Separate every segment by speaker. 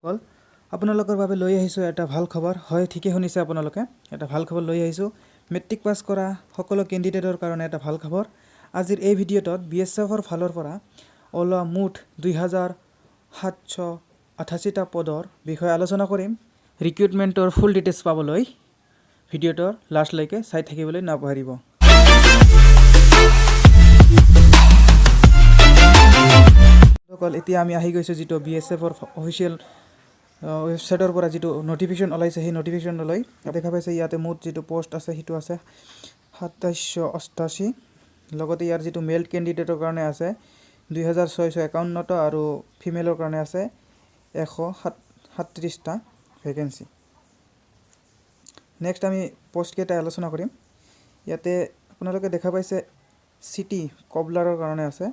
Speaker 1: কল আপোনালোকৰ বাবে লৈ আহিছোঁ এটা ভাল খবৰ। হয়, ঠিকে শুনিছে আপোনালোকে, এটা ভাল খবৰ লৈ আহিছোঁ। মেট্ৰিক পাছ কৰা সকলো কেণ্ডিডেটৰ কাৰণে এটা ভাল খবৰ। আজিৰ এই ভিডিঅ'টোত BSFৰ ফালৰ পৰা ওলোৱা মুঠ 2788টা পদৰ বিষয়ে আলোচনা কৰিম। ৰিক্ৰুটমেণ্টৰ ফুল ডিটেইলছ পাবলৈ ভিডিঅ'টোৰ লাষ্টলৈকে চাই থাকিবলৈ নাপাহৰিব। এতিয়া আমি আহি গৈছোঁ যিটো BSFৰ অফিচিয়েল ৱেবছাইটৰ পৰা যিটো নটিফিকেশ্যন ওলাইছে, সেই নটিফিকেশ্যনলৈ দেখা পাইছে। ইয়াতে মুঠ যিটো পোষ্ট আছে সেইটো আছে 2788। লগতে ইয়াৰ যিটো মেল কেণ্ডিডেটৰ কাৰণে আছে 2651টা আৰু ফিমেলৰ কাৰণে আছে 137টা ভেকেঞ্চি। নেক্সট আমি পোষ্টকেইটা আলোচনা কৰিম। ইয়াতে আপোনালোকে দেখা পাইছে চিটি কবলাৰৰ কাৰণে আছে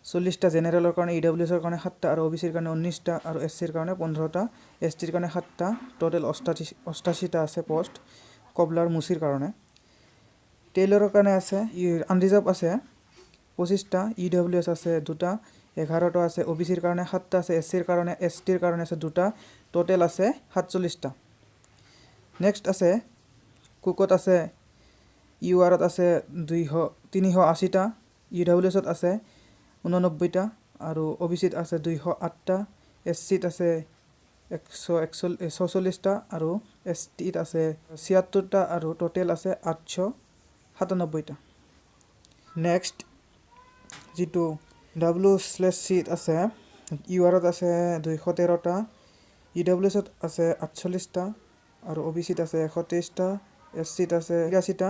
Speaker 1: 40টা, জেনেৰেলৰ কাৰণে EWSৰ কাৰণে 7টা আৰু OBCৰ কাৰণে 19টা আৰু SCৰ কাৰণে 15টা, STৰ কাৰণে 7টা, টোটেল 88টা আছে পোষ্ট কবলাৰ মুচিৰ কাৰণে। টেইলৰৰ কাৰণে আছে আনৰিজাৰ্ভ আছে 25টা, EWS আছে 2টা, 11টা আছে, OBCৰ কাৰণে 7টা আছে, SCৰ কাৰণে STৰ কাৰণে আছে 2টা, টোটেল আছে 47টা। নেক্সট আছে কুকত আছে URত আছে 380টা, EWSত আছে 89টা আৰু OBCত আছে 208টা, SCত আছে 146টা আৰু STত আছে 76টা আৰু টোটেল আছে 897টা। নেক্সট যিটো W/Cত আছে URত আছে 213টা, EWSত আছে 48টা আৰু OBCত আছে 123টা, SCত আছে 83টা,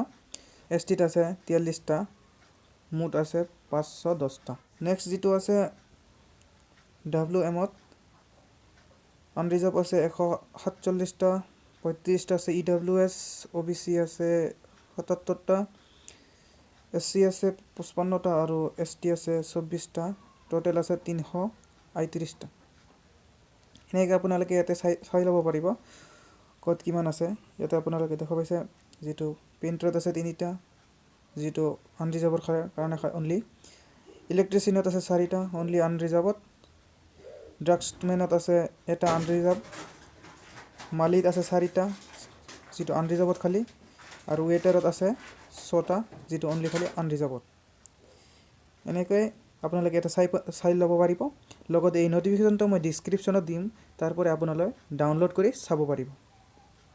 Speaker 1: STত আছে 43টা, মুঠ আছে 510টা। নেক্সট যিটো আছে WMত আনৰিজাৰ্ভ আছে 147টা, 35টা আছে EWS, OBC আছে 77টা, SC আছে 55টা আৰু ST আছে 24টা, টোটেল আছে 338টা। এনেকৈ আপোনালোকে ইয়াতে চাই ল'ব পাৰিব ক'ত কিমান আছে। ইয়াতে আপোনালোকে দেখা পাইছে যিটো পেইণ্টাৰত আছে 3টা, যিটো আনৰিজাৰ্ভৰ কাৰণে অনলি। ইলেক্ট্ৰিচিয়ানত আছে 4টা অনলি আনৰিজাৰ্ভত। ড্ৰাগছমেনত আছে 1টা আনৰিজাৰ্ভ। মালিত আছে 4টা যিটো আনৰিজাৰ্ভত খালী, আৰু ৱেটাৰত আছে 6টা যিটো অনলি খালী আনৰিজাৰ্ভত। এনেকৈ আপোনালোকে এটা চাই ল'ব পাৰিব। লগতে এই নটিফিকেশ্যনটো মই ডিছক্ৰিপশ্যনত দিম, তাৰ পৰা আপোনালোকে ডাউনলোড কৰি চাব পাৰিব।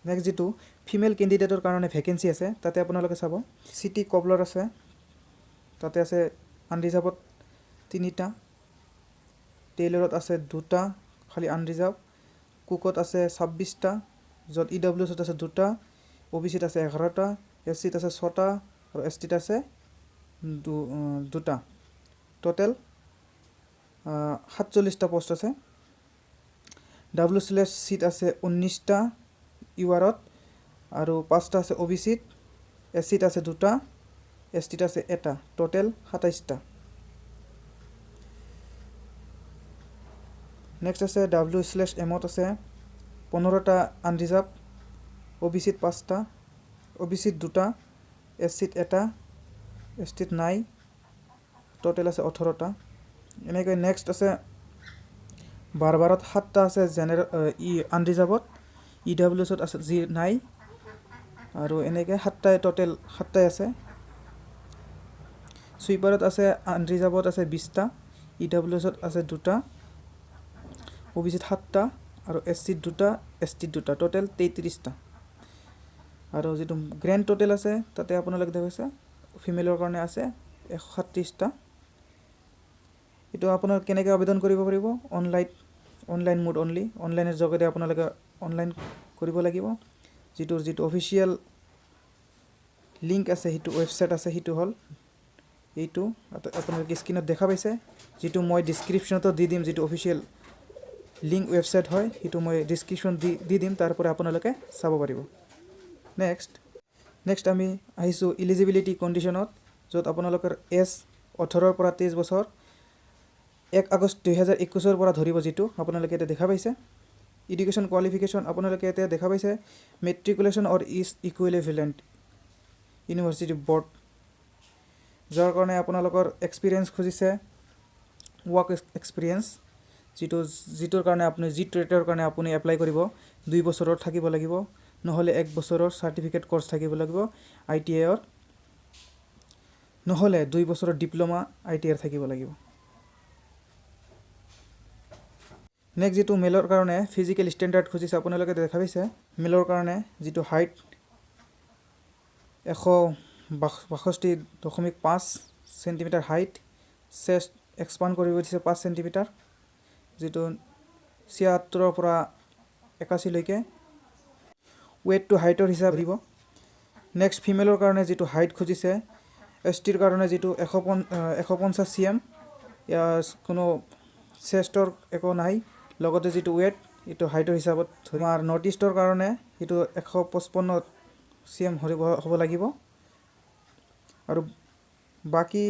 Speaker 1: নেক্সট যিটো ফিমেল কেণ্ডিডেটৰ কাৰণে ভেকেঞ্চি আছে তাতে আপোনালোকে চাব চিটি কবলাৰ আছে, তাতে আছে আনৰিজাৰ্ভত 3টা, টেইলৰত আছে 2টা খালী আনৰিজাৰ্ভ, কুকত আছে 26টা, য'ত EWSত আছে 2টা, OBCত আছে 11টা, SCত আছে 6টা আৰু STত আছে 2টা, টোটেল 47টা পোষ্ট আছে। W/Cত আছে 19টা URত আৰু 5টা আছে OBCত, SCত আছে 2টা, STত আছে 1টা, টোটেল 27টা। নেক্সট আছে W/Mত আছে 15টা আনৰিজাৰ্ভ, OBCত 5টা, OBCত 2টা, SCত 1টা, STত নাই, টোটেল আছে 18টা। এনেকৈ নেক্সট আছে বাৰবাৰত 7টা আছে আনৰিজাৰ্ভত, EWSত আছে যি নাই, আৰু এনেকৈ 7টাই টোটেল 7টাই আছে। চুইপাৰত আছে আনৰিজাৰ্ভত আছে 20টা, EWSত আছে 2টা, OBCত 7টা আৰু SCত 2টা, STত 2টা, টোটেল 33টা। আৰু যিটো গ্ৰেণ্ড টোটেল আছে তাতে আপোনালোকে দেখাইছে ফিমেলৰ কাৰণে আছে 137টা। এইটো আপোনালোকে কেনেকৈ আবেদন কৰিব পাৰিব? অনলাইন মোড অনলি, অনলাইনৰ যোগেদি আপোনালোকে অনলাইন কৰিব লাগিব। যিটো অফিচিয়েল লিংক আছে, সেইটো ৱেবছাইট আছে, সেইটো হ'ল এইটো আপোনালোকে স্ক্ৰীণত দেখা পাইছে, যিটো মই ডিছক্ৰিপশ্যনতো দি দিম। যিটো অফিচিয়েল লিংক ৱেবছাইট হয় সেইটো মই ডিছক্ৰিপশ্যন দি দিম, তাৰ পৰা আপোনালোকে চাব পাৰিব। নেক্সট আমি আহিছোঁ ইলিজিবিলিটি কণ্ডিশ্যনত, য'ত আপোনালোকৰ এজ 18ৰ পৰা 23 বছৰ, 1 আগষ্ট 2021ৰ পৰা ধৰিব। যিটো আপোনালোকে এতিয়া দেখা পাইছে এডুকেশ্যন কোৱালিফিকেশ্যন আপোনালোকে এতিয়া দেখা পাইছে matriculation or is equivalent university board, যাৰ কাৰণে আপোনালোকৰ এক্সপিৰিয়েঞ্চ খুজিছে, ৱৰ্ক এক্সপিৰিয়েঞ্চ, যিটোৰ কাৰণে আপুনি যি ট্ৰেডৰ কাৰণে আপুনি এপ্লাই কৰিব 2 বছৰৰ থাকিব লাগিব, নহ'লে 1 বছৰৰ চাৰ্টিফিকেট কোৰ্চ থাকিব লাগিব ITIৰ, নহ'লে 2 বছৰৰ ডিপ্ল'মা ITIৰ থাকিব লাগিব। নেক্সট যিটো মেলৰ কাৰণে ফিজিকেল ষ্টেণ্ডাৰ্ড খুজিছে আপোনালোকে দেখা পাইছে। মেলৰ কাৰণে যিটো হাইট 162.5 সেণ্টিমিটাৰ হাইট, চেষ্ট এক্সপাণ্ড কৰিব দিছে 5 সেণ্টিমিটাৰ, যিটো 76 পৰা 81 লৈকে ৱেইট টু হাইটৰ হিচাপ দিব। নেক্সট ফিমেলৰ কাৰণে যিটো হাইট খুজিছে, STৰ কাৰণে যিটো 150 cm, ইয়াৰ কোনো চেষ্টৰ একো নাই, লগতে যিটো ৱেইট এইটো হাইটৰ হিচাপত আমাৰ নৰ্থ ইষ্টৰ কাৰণে এইটো 155 cm হ'ব লাগিব, আৰু বাকী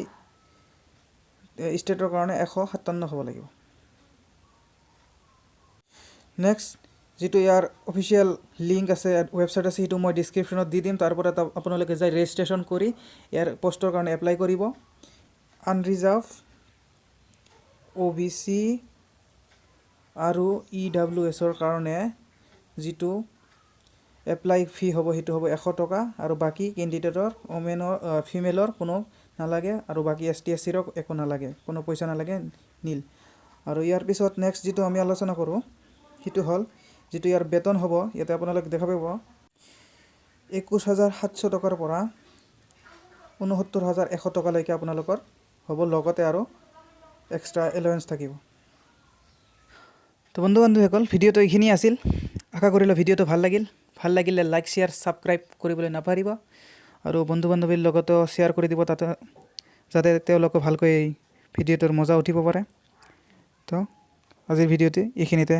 Speaker 1: ষ্টেটৰ কাৰণে 157 হ'ব লাগিব। নেক্সট যিটো ইয়াৰ অফিচিয়েল লিংক আছে, ৱেবছাইট আছে, সেইটো মই ডিছক্ৰিপশ্যনত দি দিম। তাৰ পৰা আপোনালোকে যাই ৰেজিষ্ট্ৰেশ্যন কৰি ইয়াৰ পষ্টৰ কাৰণে এপ্লাই কৰিব। আনৰিজাৰ্ভ OBC আৰু EWSৰ কাৰণে যিটো এপ্লাই ফি হ'ব সেইটো হ'ব 100 টকা, আৰু বাকী কেণ্ডিডেটৰ ফিমেলৰ কোনো নালাগে, আৰু বাকী ST SCৰো একো নালাগে, কোনো পইচা নালাগে, নীল। আৰু ইয়াৰ পিছত নেক্সট যিটো আমি আলোচনা কৰোঁ সেইটো হ'ল যিটো ইয়াৰ বেতন হ'ব। ইয়াতে আপোনালোকে দেখা পাব 21,700 টকাৰ পৰা 69,100 টকালৈকে আপোনালোকৰ হ'ব, লগতে আৰু এক্সট্ৰা এলাৱেঞ্চ থাকিব। তো বন্ধু বান্ধৱীসকল, ভিডিঅ'টো এইখিনি আছিল। আশা কৰিলোঁ ভিডিঅ'টো ভাল লাগিলে লাইক শ্বেয়াৰ ছাবস্ক্ৰাইব কৰিবলৈ নাপাহৰিব, আৰু বন্ধু বান্ধৱীৰ লগতো শ্বেয়াৰ কৰি দিব, তাতে যাতে তেওঁলোকে ভালকৈ ভিডিঅ'টোৰ মজা উঠিব পাৰে। তো আজিৰ ভিডিঅ'টো এইখিনিতে